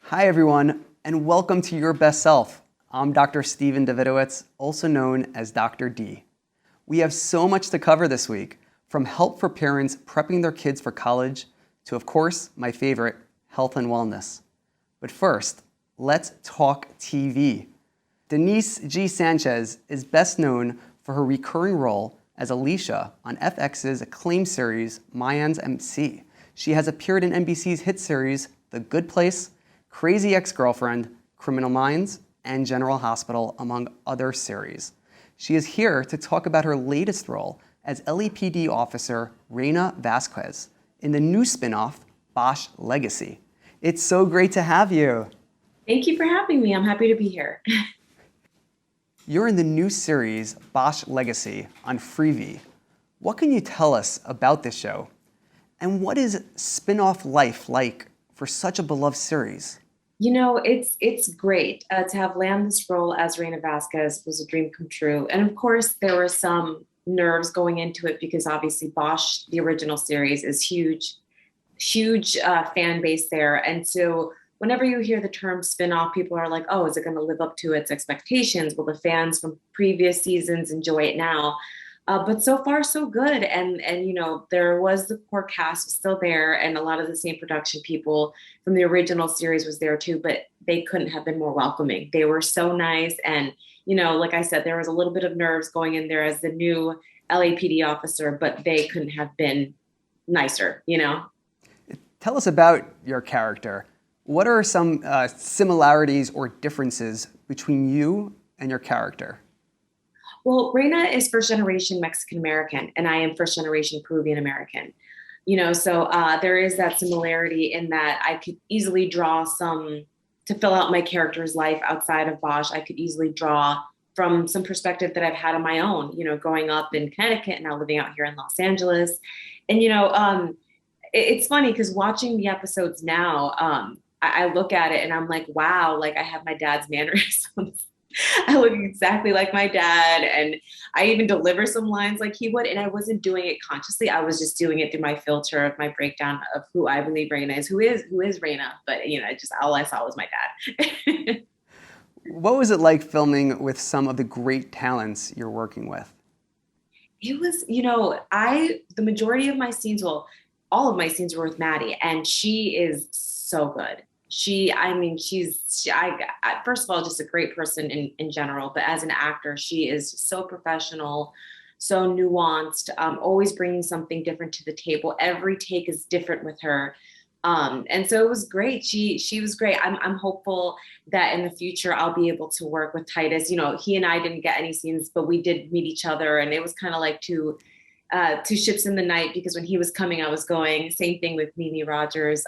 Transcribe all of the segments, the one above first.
Hi, everyone, and welcome to Your Best Self. I'm Dr. Steven Davidowitz, also known as Dr. D. We have so much to cover this week, from help for parents prepping their kids for college to, of course, my favorite, health and wellness. But first, let's talk TV. Denise G. Sanchez is best known for her recurring role as Alicia on FX's acclaimed series, Mayans MC. She has appeared in NBC's hit series, The Good Place, Crazy Ex-Girlfriend, Criminal Minds, and General Hospital, among other series. She is here to talk about her latest role as LAPD officer Reina Vasquez in the new spinoff, Bosch Legacy. It's so great to have you. Thank you for having me. I'm happy to be here. You're in the new series, Bosch Legacy, on Freevee. What can you tell us about this show? And what is spin-off life like for such a beloved series? It's great to have land this role as Reina Vasquez was a dream come true. And of course, there were some nerves going into it because obviously Bosch, the original series, is huge fan base there. And so whenever you hear the term spinoff, people are like, oh, is it going to live up to its expectations? Will the fans from previous seasons enjoy it now? But so far, so good. And there was the core cast was still there, and a lot of the same production people from the original series was there too. But they couldn't have been more welcoming. They were so nice, and like I said, there was a little bit of nerves going in there as the new LAPD officer, but they couldn't have been nicer. Tell us about your character. What are some similarities or differences between you and your character? Well, Reina is first generation Mexican American, and I am first generation Peruvian American. So there is that similarity in that I could easily draw some to fill out my character's life outside of Bosch. I could easily draw from some perspective that I've had on my own, growing up in Connecticut and now living out here in Los Angeles. And, it's funny because watching the episodes now, I look at it and I'm like, wow, like I have my dad's mannerisms. I look exactly like my dad, and I even deliver some lines like he would. And I wasn't doing it consciously. I was just doing it through my filter of my breakdown of who I believe Reina is, who is Reina. But just all I saw was my dad. What was it like filming with some of the great talents you're working with? It was, the majority of my scenes, well, all of my scenes were with Maddie, and she is so good. First of all, just a great person in general, but as an actor, she is so professional, so nuanced, always bringing something different to the table. Every take is different with her. And so it was great. She was great. I'm hopeful that in the future I'll be able to work with Titus. He and I didn't get any scenes, but we did meet each other, and it was kind of like two ships in the night, because when he was coming, I was going. Same thing with Mimi Rogers.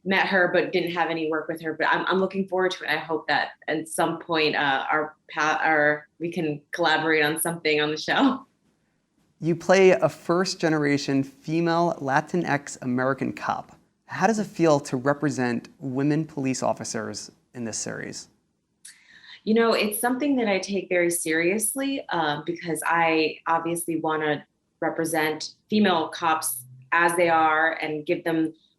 Met her, but didn't have any work with her. But I'm looking forward to it. I hope that at some point we can collaborate on something on the show. You play a first-generation female Latinx American cop. How does it feel to represent women police officers in this series? It's something that I take very seriously because I obviously want to represent female cops as they are and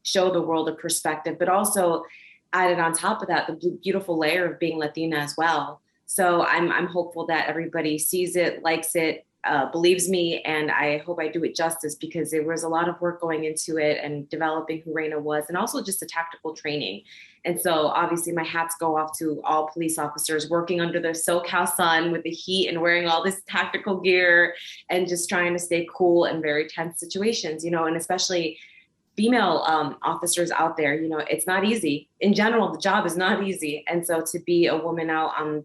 show the world a perspective, but also added on top of that, the beautiful layer of being Latina as well. So I'm hopeful that everybody sees it, likes it, believes me, and I hope I do it justice, because there was a lot of work going into it and developing who Reina was, and also just the tactical training. And so obviously my hats go off to all police officers working under the SoCal sun with the heat and wearing all this tactical gear and just trying to stay cool in very tense situations, and especially female officers out there. It's not easy. In general, the job is not easy. And so to be a woman out on,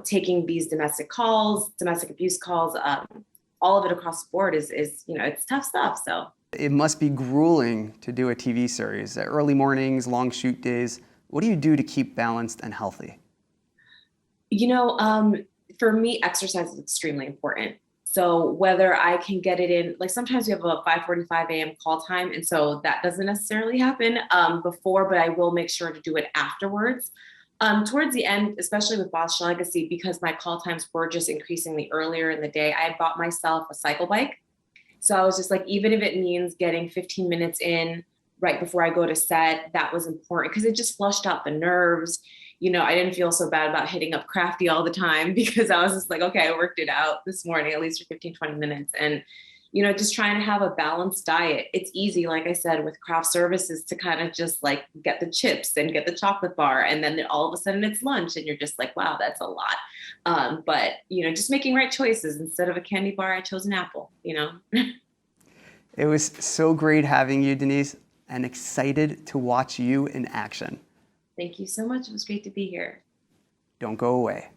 taking these domestic calls, domestic abuse calls, all of it across the board is it's tough stuff. So it must be grueling to do a TV series. Early mornings, long shoot days. What do you do to keep balanced and healthy? For me, exercise is extremely important. So whether I can get it in, like sometimes we have a 5:45 a.m. call time, and so that doesn't necessarily happen before, but I will make sure to do it afterwards. Towards the end, especially with Bosch Legacy, because my call times were just increasingly earlier in the day, I had bought myself a cycle bike. So I was just like, even if it means getting 15 minutes in right before I go to set. That was important because it just flushed out the nerves. You know, I didn't feel so bad about hitting up Crafty all the time because I was just like, okay, I worked it out this morning, at least for 15, 20 minutes. And, you know, just trying to have a balanced diet. It's easy, like I said, with craft services to kind of just like get the chips and get the chocolate bar. And then all of a sudden it's lunch and you're just like, wow, that's a lot. But, you know, just making right choices. Instead of a candy bar, I chose an apple, you know. It was so great having you, Denise, and excited to watch you in action. Thank you so much. It was great to be here. Don't go away.